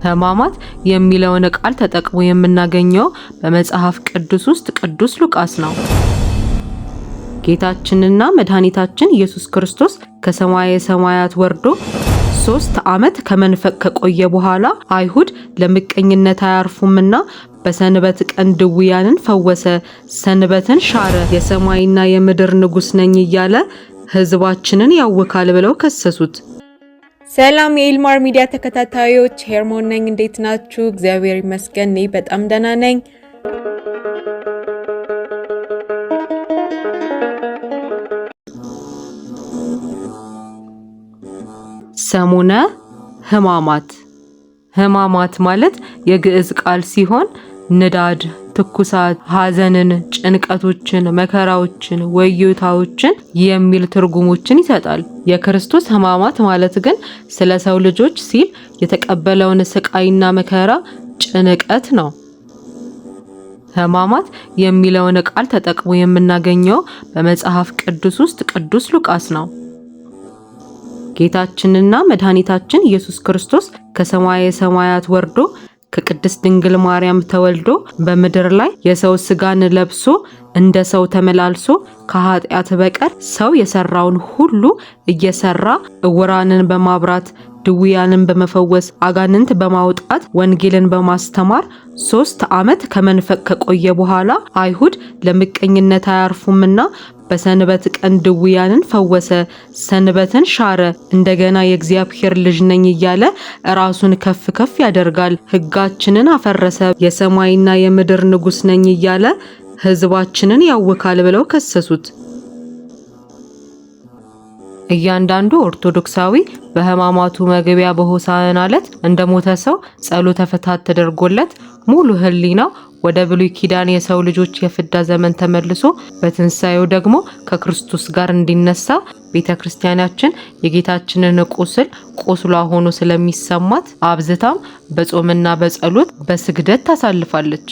ሕማማት የሚለውን ቃል ተጠቅሞ የምናገኘው በመጽሐፍ ቅዱስ ውስጥ ቅዱስ ሉቃስ ነው። ጌታችንና መድኃኒታችን ኢየሱስ ክርስቶስ ከሰማየ ሰማያት ወርዶ 3 ዓመት ከመንፈቅ ከቆየ በኋላ አይሁድ ለምቀኝነት አያርፉምና በሰንበት ቀን ድውያንን ፈወሰ፣ ሰንበትን ሻረ፣ የሰማይና የምድር ንጉስ ነኝ እያለ ሕዝባችንን ያውካል ብለው ከሰሱት። ሰላም የኢልማር ሚዲያ ተከታታዮች፣ ሄርሞን ነኝ። እንዴት ናችሁ? እግዚአብሔር ይመስገን እኔ በጣም ደህና ነኝ። ሰሙነ ሕማማት። ሕማማት ማለት የግዕዝ ቃል ሲሆን ንዳድ፣ ትኩሳት፣ ሐዘንን፣ ጭንቀቶችን፣ መከራዎችን፣ ወዮታዎችን የሚል ትርጉሞችን ይሰጣል። የክርስቶስ ሕማማት ማለት ግን ስለ ሰው ልጆች ሲል የተቀበለውን ስቃይና መከራ ጭንቀት ነው። ሕማማት የሚለውን ቃል ተጠቅሞ የምናገኘው በመጽሐፍ ቅዱስ ውስጥ ቅዱስ ሉቃስ ነው። ጌታችንና መድኃኒታችን ኢየሱስ ክርስቶስ ከሰማየ ሰማያት ወርዶ ከቅድስት ድንግል ማርያም ተወልዶ በምድር ላይ የሰው ስጋን ለብሶ እንደ ሰው ተመላልሶ ከኃጢአት በቀር ሰው የሰራውን ሁሉ እየሰራ እውራንን በማብራት ድውያንን በመፈወስ አጋንንት በማውጣት ወንጌልን በማስተማር 3 ዓመት ከመንፈቅ ከቆየ በኋላ አይሁድ ለምቀኝነት አያርፉምና በሰንበት ቀን ድውያንን ፈወሰ፣ ሰንበትን ሻረ፣ እንደገና የእግዚአብሔር ልጅ ነኝ እያለ ራሱን ከፍ ከፍ ያደርጋል፣ ሕጋችንን አፈረሰ፣ የሰማይና የምድር ንጉስ ነኝ እያለ ሕዝባችንን ያውካል ብለው ከሰሱት። እያንዳንዱ ኦርቶዶክሳዊ በሕማማቱ መግቢያ በሆሳዕና ዕለት እንደሞተ ሰው ጸሎተ ፍትሐት ተደርጎለት ሙሉ ሕሊናው ወደ ብሉይ ኪዳን የሰው ልጆች የፍዳ ዘመን ተመልሶ በትንሳኤው ደግሞ ከክርስቶስ ጋር እንዲነሳ ቤተክርስቲያናችን የጌታችንን ቁስሏ ሆኖ ስለሚሰማት አብዝታም በጾምና በጸሎት በስግደት ታሳልፋለች።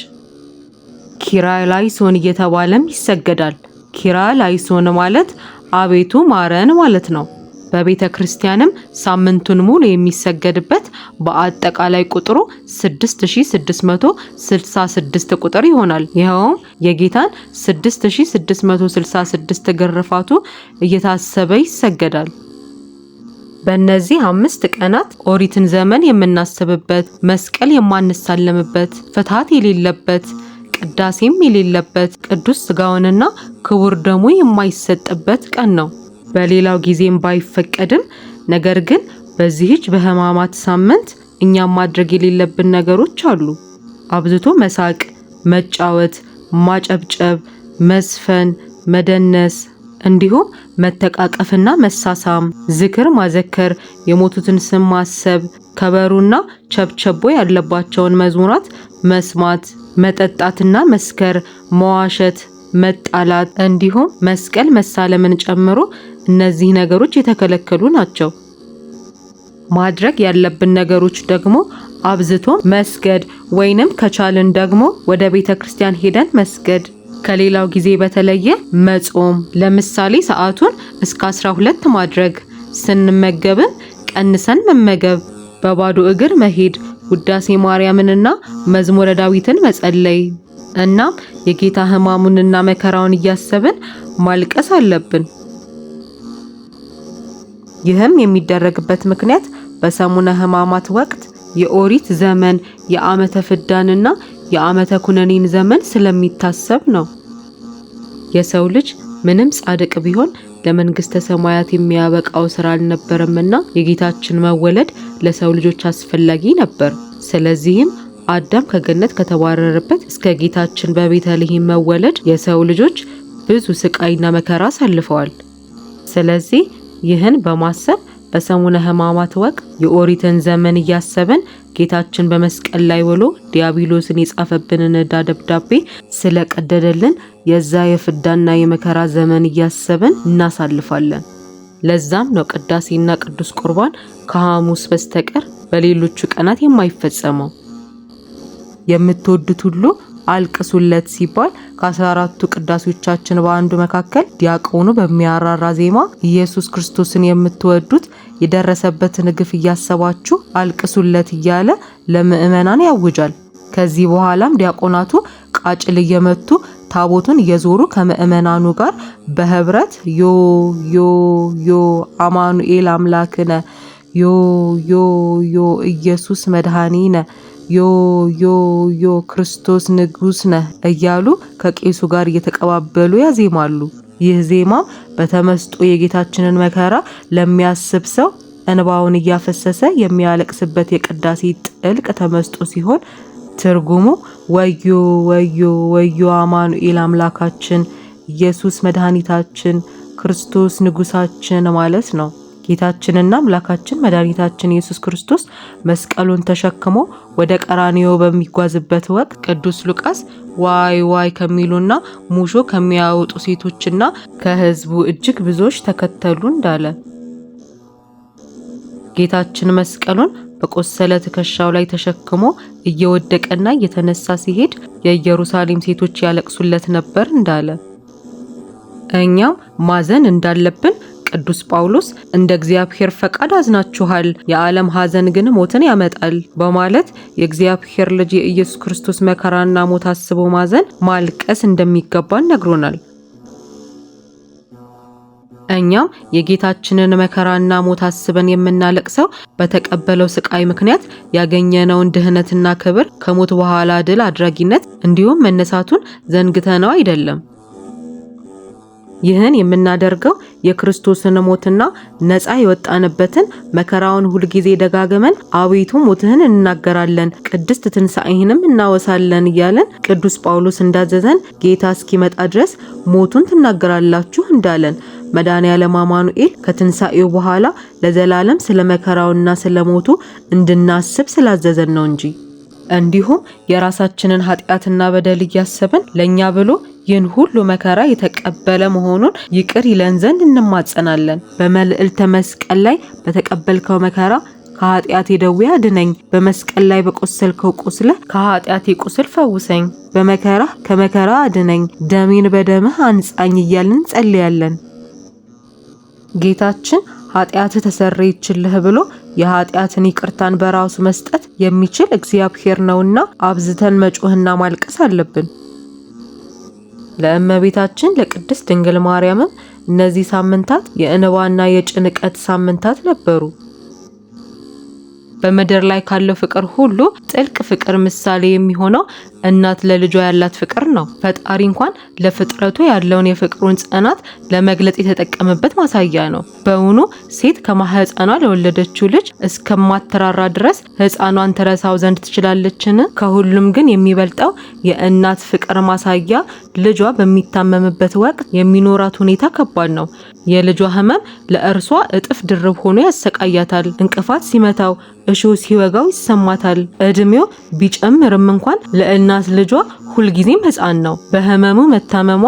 ኪርያላይሶን እየተባለም ይሰገዳል። ኪርያላይሶን ማለት አቤቱ ማረን ማለት ነው። በቤተ ክርስቲያንም ሳምንቱን ሙሉ የሚሰገድበት በአጠቃላይ ቁጥሩ 6666 ቁጥር ይሆናል። ይኸውም የጌታን 6666 ግርፋቱ እየታሰበ ይሰገዳል። በእነዚህ 5 ቀናት ኦሪትን ዘመን የምናስብበት፣ መስቀል የማንሳለምበት፣ ፍትሐት የሌለበት፣ ቅዳሴም የሌለበት፣ ቅዱስ ስጋውንና ክቡር ደሙ የማይሰጥበት ቀን ነው። በሌላው ጊዜም ባይፈቀድም ነገር ግን በዚህች በሕማማት ሳምንት እኛም ማድረግ የሌለብን ነገሮች አሉ። አብዝቶ መሳቅ፣ መጫወት፣ ማጨብጨብ፣ መዝፈን፣ መደነስ እንዲሁም መተቃቀፍና መሳሳም፣ ዝክር ማዘከር፣ የሞቱትን ስም ማሰብ፣ ከበሩና ቸብቸቦ ያለባቸውን መዝሙራት መስማት፣ መጠጣትና መስከር፣ መዋሸት፣ መጣላት እንዲሁም መስቀል መሳለምን ጨምሮ እነዚህ ነገሮች የተከለከሉ ናቸው። ማድረግ ያለብን ነገሮች ደግሞ አብዝቶ መስገድ ወይንም ከቻልን ደግሞ ወደ ቤተክርስቲያን ሄደን መስገድ፣ ከሌላው ጊዜ በተለየ መጾም፣ ለምሳሌ ሰዓቱን እስከ 12 ማድረግ፣ ስንመገብም ቀንሰን መመገብ፣ በባዶ እግር መሄድ፣ ውዳሴ ማርያምንና መዝሙረ ዳዊትን መጸለይ እናም የጌታ ሕማሙንና መከራውን እያሰብን ማልቀስ አለብን። ይህም የሚደረግበት ምክንያት በሰሙነ ሕማማት ወቅት የኦሪት ዘመን የዓመተ ፍዳንና የዓመተ ኩነኔን ዘመን ስለሚታሰብ ነው። የሰው ልጅ ምንም ጻድቅ ቢሆን ለመንግስተ ሰማያት የሚያበቃው ስራ አልነበረምና የጌታችን መወለድ ለሰው ልጆች አስፈላጊ ነበር። ስለዚህም አዳም ከገነት ከተባረረበት እስከ ጌታችን በቤተልሔም መወለድ የሰው ልጆች ብዙ ስቃይና መከራ አሳልፈዋል። ስለዚህ ይህን በማሰብ በሰሙነ ሕማማት ወቅት የኦሪትን ዘመን እያሰብን ጌታችን በመስቀል ላይ ውሎ ዲያብሎስን የጻፈብንን ዕዳ ደብዳቤ ስለቀደደልን የዛ የፍዳና የመከራ ዘመን እያሰብን እናሳልፋለን። ለዛም ነው ቅዳሴና ቅዱስ ቁርባን ከሐሙስ በስተቀር በሌሎቹ ቀናት የማይፈጸመው። የምትወዱት ሁሉ አልቅሱለት ሲባል ከ14ቱ ቅዳሴዎቻችን በአንዱ መካከል ዲያቆኑ በሚያራራ ዜማ ኢየሱስ ክርስቶስን የምትወዱት የደረሰበትን ግፍ እያሰባችሁ አልቅሱለት እያለ ለምእመናን ያውጃል። ከዚህ በኋላም ዲያቆናቱ ቃጭል እየመቱ ታቦቱን እየዞሩ ከምእመናኑ ጋር በህብረት ዮ ዮ ዮ አማኑኤል አምላክነ ዮ ዮ ዮ ኢየሱስ መድኃኒነ ዮ ዮ ዮ ክርስቶስ ንጉስ ነህ እያሉ ከቄሱ ጋር እየተቀባበሉ ያዜማሉ። ይህ ዜማ በተመስጦ የጌታችንን መከራ ለሚያስብ ሰው እንባውን እያፈሰሰ የሚያለቅስበት የቅዳሴ ጥልቅ ተመስጦ ሲሆን ትርጉሙ ወዮ ወዮ ወዮ አማኑኤል አምላካችን ኢየሱስ መድኃኒታችን ክርስቶስ ንጉሳችን ማለት ነው። ጌታችንና አምላካችን መድኃኒታችን ኢየሱስ ክርስቶስ መስቀሉን ተሸክሞ ወደ ቀራንዮ በሚጓዝበት ወቅት ቅዱስ ሉቃስ ዋይ ዋይ ከሚሉና ሙሾ ከሚያወጡ ሴቶችና ከሕዝቡ እጅግ ብዙዎች ተከተሉ እንዳለ ጌታችን መስቀሉን በቆሰለ ትከሻው ላይ ተሸክሞ እየወደቀና እየተነሳ ሲሄድ የኢየሩሳሌም ሴቶች ያለቅሱለት ነበር እንዳለ እኛም ማዘን እንዳለብን ቅዱስ ጳውሎስ እንደ እግዚአብሔር ፈቃድ አዝናችኋል፣ የዓለም ሐዘን ግን ሞትን ያመጣል በማለት የእግዚአብሔር ልጅ የኢየሱስ ክርስቶስ መከራና ሞት አስቦ ማዘን ማልቀስ እንደሚገባን ነግሮናል። እኛም የጌታችንን መከራና ሞት አስበን የምናለቅሰው በተቀበለው ስቃይ ምክንያት ያገኘነውን ድህነትና ክብር ከሞት በኋላ ድል አድራጊነት እንዲሁም መነሳቱን ዘንግተነው አይደለም። ይህን የምናደርገው የክርስቶስን ሞትና ነፃ የወጣንበትን መከራውን ሁሉ ጊዜ ደጋግመን አቤቱ ሞትህን እንናገራለን፣ ቅድስት ትንሣኤህንም እናወሳለን እያለን ቅዱስ ጳውሎስ እንዳዘዘን ጌታ እስኪመጣ ድረስ ሞቱን ትናገራላችሁ እንዳለን መድኃኔዓለም አማኑኤል ከትንሣኤው በኋላ ለዘላለም ስለ መከራውና ስለ ሞቱ እንድናስብ ስላዘዘን ነው እንጂ። እንዲሁም የራሳችንን ኃጢአትና በደል እያሰብን ለኛ ብሎ ይህን ሁሉ መከራ የተቀበለ መሆኑን ይቅር ይለን ዘንድ እንማጸናለን። በመልዕልተ መስቀል ላይ በተቀበልከው መከራ ከኃጢአቴ ደዌ አድነኝ፣ በመስቀል ላይ በቆሰልከው ቁስልህ ከኃጢአቴ ቁስል ፈውሰኝ፣ በመከራ ከመከራ አድነኝ፣ ደሜን በደምህ አንጻኝ እያልን እንጸልያለን። ጌታችን ኃጢአትህ ተሰረየችልህ ብሎ የኃጢአትን ይቅርታን በራሱ መስጠት የሚችል እግዚአብሔር ነውና አብዝተን መጮህና ማልቀስ አለብን። ለእመቤታችን ለቅድስት ድንግል ማርያምም እነዚህ ሳምንታት የእንባና የጭንቀት ሳምንታት ነበሩ። በምድር ላይ ካለው ፍቅር ሁሉ ጥልቅ ፍቅር ምሳሌ የሚሆነው እናት ለልጇ ያላት ፍቅር ነው። ፈጣሪ እንኳን ለፍጥረቱ ያለውን የፍቅሩን ጽናት ለመግለጽ የተጠቀመበት ማሳያ ነው። በእውኑ ሴት ከማህፀኗ ለወለደችው ልጅ እስከማትራራ ድረስ ሕፃኗን ትረሳው ዘንድ ትችላለችን? ከሁሉም ግን የሚበልጠው የእናት ፍቅር ማሳያ ልጇ በሚታመምበት ወቅት የሚኖራት ሁኔታ ከባድ ነው። የልጇ ህመም ለእርሷ እጥፍ ድርብ ሆኖ ያሰቃያታል። እንቅፋት ሲመታው፣ እሾህ ሲወጋው ይሰማታል። እድሜው ቢጨምርም እንኳን ለእናት ልጇ ሁልጊዜም ሕፃን ነው። በህመሙ መታመሟ፣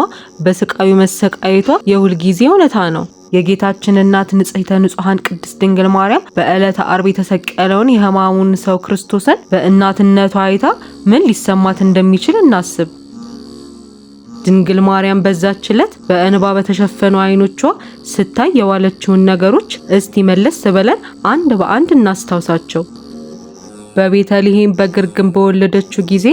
በስቃዩ መሰቃየቷ የሁልጊዜ እውነታ ነው። የጌታችን እናት ንጽሕተ ንጹሐን ቅድስት ድንግል ማርያም በዕለተ ዓርብ የተሰቀለውን የሕማሙን ሰው ክርስቶስን በእናትነቷ አይታ ምን ሊሰማት እንደሚችል እናስብ። ድንግል ማርያም በዛች ዕለት በእንባ በተሸፈኑ አይኖቿ ስታይ የዋለችውን ነገሮች እስቲ መለስ ብለን አንድ በአንድ እናስታውሳቸው። በቤተልሔም በግርግም በወለደችው ጊዜ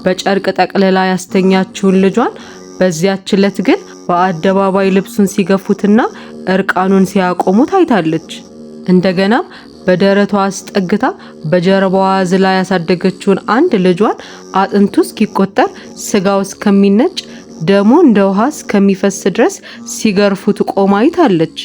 በጨርቅ ጠቅልላ ያስተኛችውን ልጇን በዚያች ዕለት ግን በአደባባይ ልብሱን ሲገፉትና እርቃኑን ሲያቆሙ ታይታለች። እንደገናም በደረቷ አስጠግታ በጀርባዋ ዝላ ያሳደገችውን አንድ ልጇን አጥንቱ እስኪቆጠር ስጋው እስከሚነጭ ደሙ እንደ ውሃ እስከሚፈስ ድረስ ሲገርፉት ቆማ አይታለች።